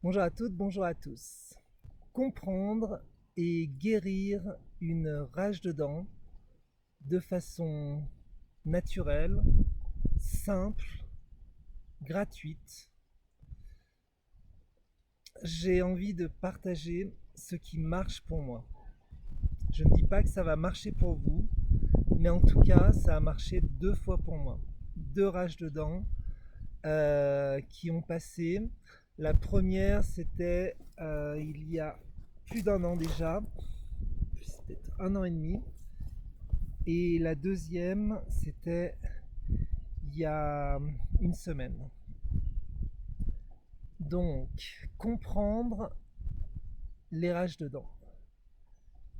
Bonjour à toutes, bonjour à tous. Comprendre et guérir une rage de dents de façon naturelle, simple, gratuite. J'ai envie de partager ce qui marche pour moi. Je ne dis pas que ça va marcher pour vous, mais en tout cas, ça a marché 2 fois pour moi. 2 rages de dents qui ont passé. La première, c'était il y a plus d'un an déjà, peut-être un an et demi. Et la deuxième, c'était il y a une semaine. Donc, comprendre les rages de dents.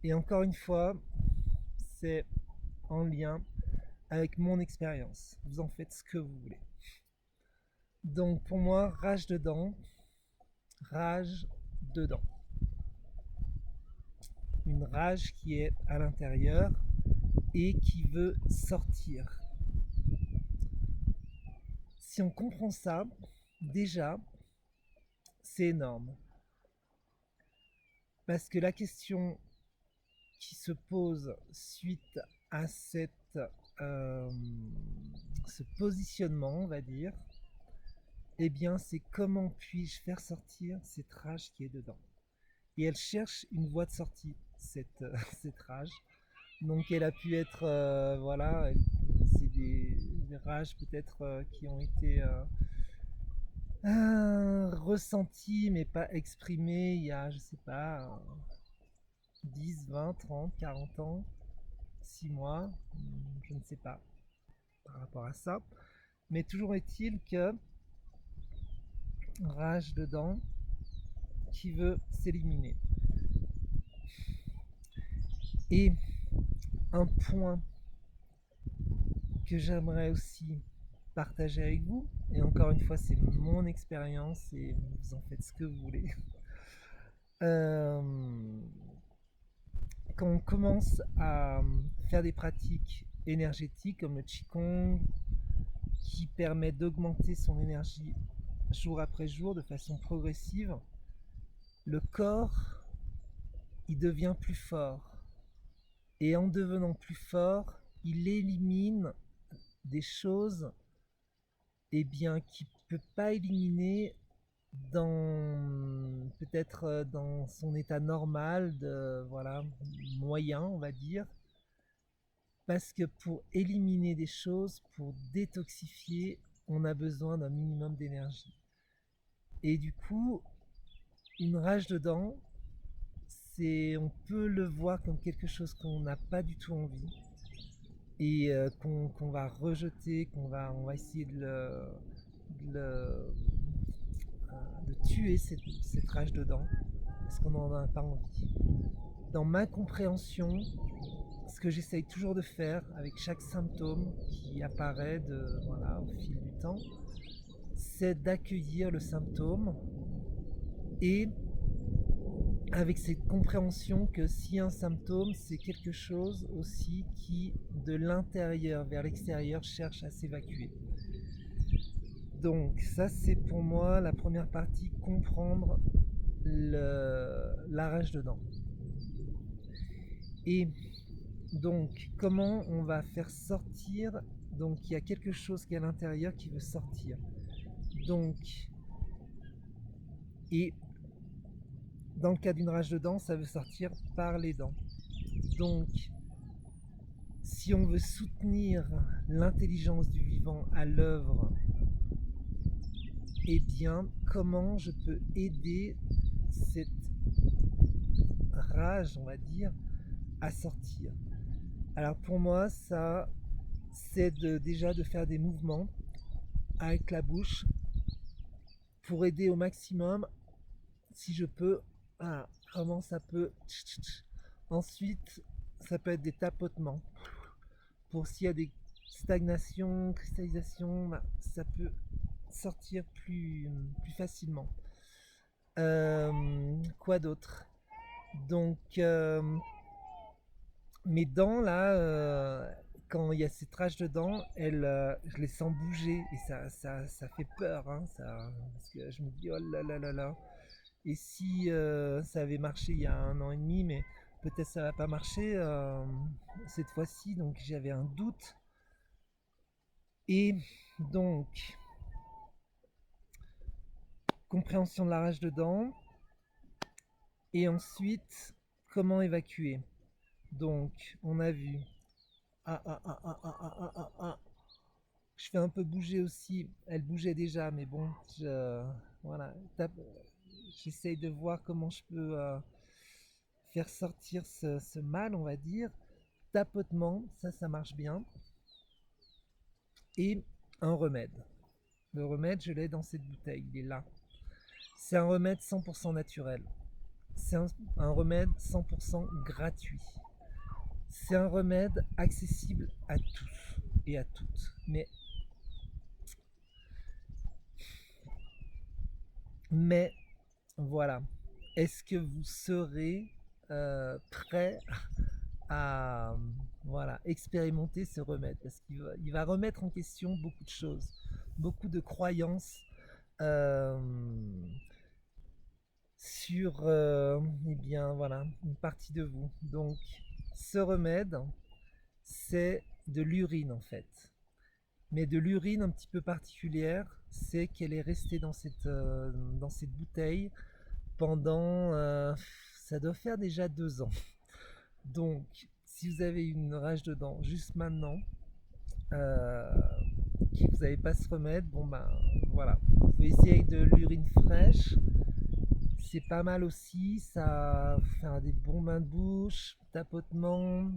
Et encore une fois, c'est en lien avec mon expérience. Vous en faites ce que vous voulez. Donc, pour moi, rage de dents. Une rage qui est à l'intérieur et qui veut sortir. Si on comprend ça, déjà, c'est énorme. Parce que la question qui se pose suite à euh, ce positionnement, on va dire, eh bien, c'est comment puis-je faire sortir cette rage qui est dedans. Et elle cherche une voie de sortie, cette rage. Donc, elle a pu être, voilà, c'est des rages peut-être qui ont été ressenties, mais pas exprimées il y a, je sais pas, 10, 20, 30, 40 ans, 6 mois, je ne sais pas par rapport à ça. Mais toujours est-il que rage dedans qui veut s'éliminer. Et un point que j'aimerais aussi partager avec vous, et encore une fois c'est mon expérience et vous en faites ce que vous voulez. Euh, Quand on commence à faire des pratiques énergétiques comme le Qigong, qui permet d'augmenter son énergie jour après jour de façon progressive, le corps, il devient plus fort. Et en devenant plus fort, il élimine des choses qu'il ne peut pas éliminer dans peut-être dans son état normal de voilà moyen on va dire, parce que pour éliminer des choses, pour détoxifier, on a besoin d'un minimum d'énergie. Et du coup, une rage de dents, on peut le voir comme quelque chose qu'on n'a pas du tout envie et qu'on va rejeter, on va essayer de, le- de tuer cette rage de dents parce qu'on n'en a pas envie. Dans ma compréhension, ce que j'essaye toujours de faire avec chaque symptôme qui apparaît voilà, au fil du temps, c'est d'accueillir le symptôme et avec cette compréhension que si un symptôme, c'est quelque chose aussi qui, de l'intérieur vers l'extérieur, cherche à s'évacuer. Donc ça, c'est pour moi la première partie, comprendre la rage dedans. Et donc, comment on va faire sortir. Donc, il y a quelque chose qui est à l'intérieur qui veut sortir. Donc, et dans le cas d'une rage de dents, ça veut sortir par les dents. Donc, si on veut soutenir l'intelligence du vivant à l'œuvre, eh bien, comment je peux aider cette rage, on va dire, à sortir? Alors pour moi, ça, c'est déjà de faire des mouvements avec la bouche pour aider au maximum, si je peux. Ah, comment ça peut. Ensuite, ça peut être des tapotements. Pour s'il y a des stagnations, cristallisations, bah, ça peut sortir plus facilement. Quoi d'autre? Donc, mes dents, là, quand il y a ces traces de dents, je les sens bouger et ça fait peur. Hein, ça, parce que je me dis, oh là là là là. Et si ça avait marché il y a 1 an et demi, mais peut-être ça va pas marcher cette fois-ci, donc j'avais un doute. Et donc, compréhension de la rage dedans, et ensuite, comment évacuer. Donc, on a vu. Ah, ah, ah, ah, ah, ah, ah, ah, ah. Je fais un peu bouger aussi. Elle bougeait déjà, mais bon, voilà. J'essaye de voir comment je peux faire sortir ce mal, on va dire. Tapotement, ça marche bien. Et un remède. Le remède, je l'ai dans cette bouteille, il est là. C'est un remède 100% naturel. C'est un remède 100% gratuit. C'est un remède accessible à tous et à toutes. Mais voilà. Est-ce que vous serez prêt à voilà, expérimenter ce remède? Parce qu'il va remettre en question beaucoup de choses, beaucoup de croyances euh, sur eh bien, voilà, une partie de vous. Donc, ce remède, c'est de l'urine en fait. Mais de l'urine un petit peu particulière, c'est qu'elle est restée dans cette bouteille pendant, ça doit faire déjà 2 ans. Donc, si vous avez une rage de dents juste maintenant, euh, que vous n'avez pas ce remède, bon ben voilà, vous pouvez essayer avec de l'urine fraîche, c'est pas mal aussi, ça fait des bons bains de bouche, tapotement,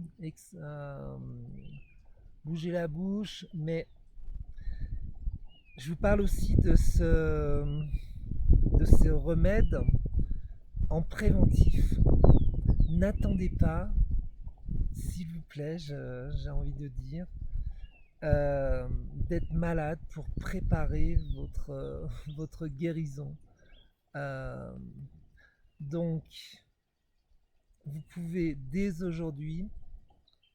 bouger la bouche, mais je vous parle aussi de ce remède en préventif. N'attendez pas, s'il vous plaît, j'ai envie de dire, euh, d'être malade pour préparer votre guérison. Euh, donc, vous pouvez dès aujourd'hui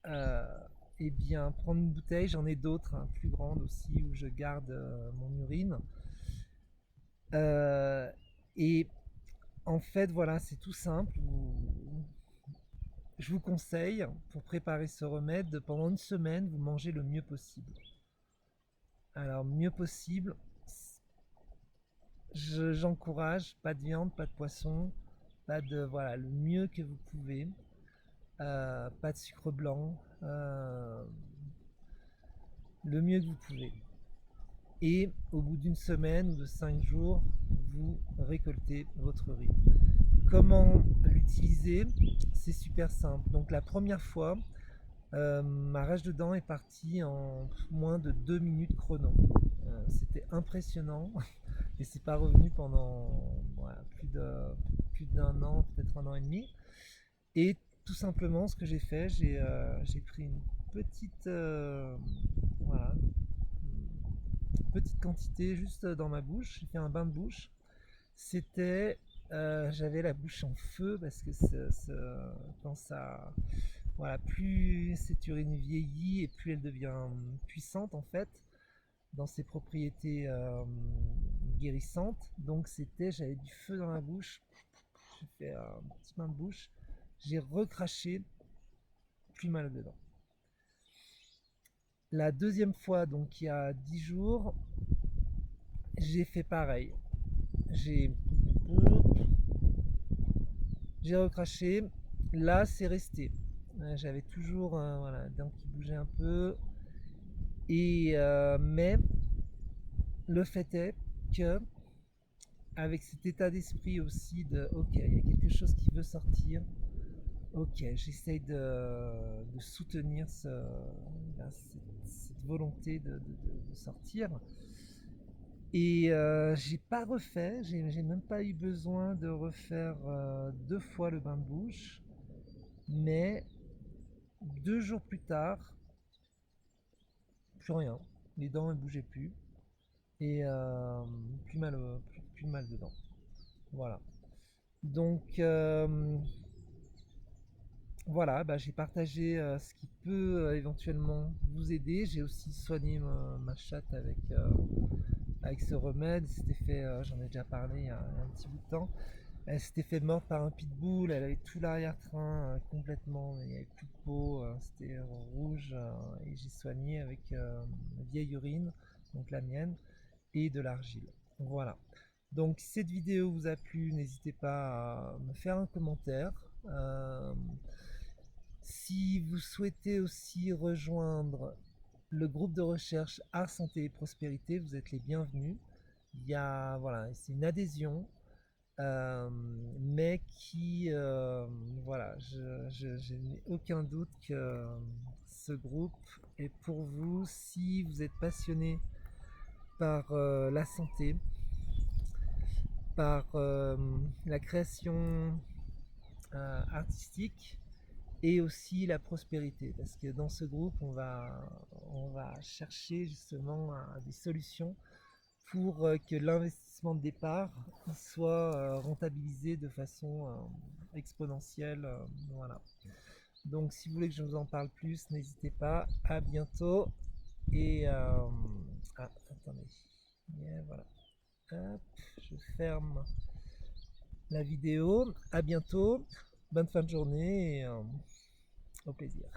euh, eh bien, prendre une bouteille, j'en ai d'autres, hein, plus grandes aussi, où je garde mon urine. Euh, et en fait, voilà, c'est tout simple. Je vous conseille, pour préparer ce remède, pendant une semaine, vous mangez le mieux possible. Alors, mieux possible, j'encourage, pas de viande, pas de poisson, pas de, voilà, le mieux que vous pouvez. Pas de sucre blanc, le mieux que vous pouvez. Et au bout d'une semaine ou de 5 jours, vous récoltez votre riz. Comment l'utiliser? C'est super simple. Donc la première fois, ma rage de dents est partie en moins de 2 minutes chrono. C'était impressionnant et c'est pas revenu pendant voilà, plus d'un an, peut-être 1 an et demi. Et tout simplement, ce que j'ai fait, j'ai pris une petite, voilà, une petite quantité juste dans ma bouche. J'ai fait un bain de bouche. C'était, j'avais la bouche en feu parce que quand ça, voilà, plus cette urine vieillit et plus elle devient puissante en fait dans ses propriétés guérissantes. Donc j'avais du feu dans la bouche. J'ai fait un petit bain de bouche. J'ai recraché, plus mal dedans. La deuxième fois, donc il y a 10 jours, j'ai fait pareil. J'ai j'ai recraché. Là, c'est resté. J'avais toujours voilà, les dents qui bougeaient un peu. Et mais le fait est que avec cet état d'esprit aussi de ok, il y a quelque chose qui veut sortir. Ok, j'essaye de soutenir cette volonté de sortir. Et j'ai pas refait, j'ai même pas eu besoin de refaire 2 fois le bain de bouche. Mais 2 jours plus tard, plus rien. Les dents ne bougeaient plus. Et plus mal dedans. Voilà. Donc voilà, bah, j'ai partagé ce qui peut éventuellement vous aider. J'ai aussi soigné ma chatte avec ce remède. C'était fait, j'en ai déjà parlé il y a un petit bout de temps. Elle s'était fait mordre par un pitbull, elle avait tout l'arrière-train complètement, il n'y avait plus de peau, c'était rouge, et j'ai soigné avec une vieille urine, donc la mienne, et de l'argile. Voilà. Donc si cette vidéo vous a plu, n'hésitez pas à me faire un commentaire. Euh, Si vous souhaitez aussi rejoindre le groupe de recherche Art, Santé et Prospérité, vous êtes les bienvenus. Il y a, voilà, c'est une adhésion, euh, mais voilà, je n'ai aucun doute que ce groupe est pour vous si vous êtes passionné par la santé, par la création artistique et aussi la prospérité, parce que dans ce groupe on va chercher justement des solutions pour que l'investissement de départ soit rentabilisé de façon exponentielle. Voilà. Donc si vous voulez que je vous en parle plus, n'hésitez pas. À bientôt. Et attendez. Yeah, voilà. Hop, je ferme la vidéo. À bientôt. Bonne fin de journée et au plaisir.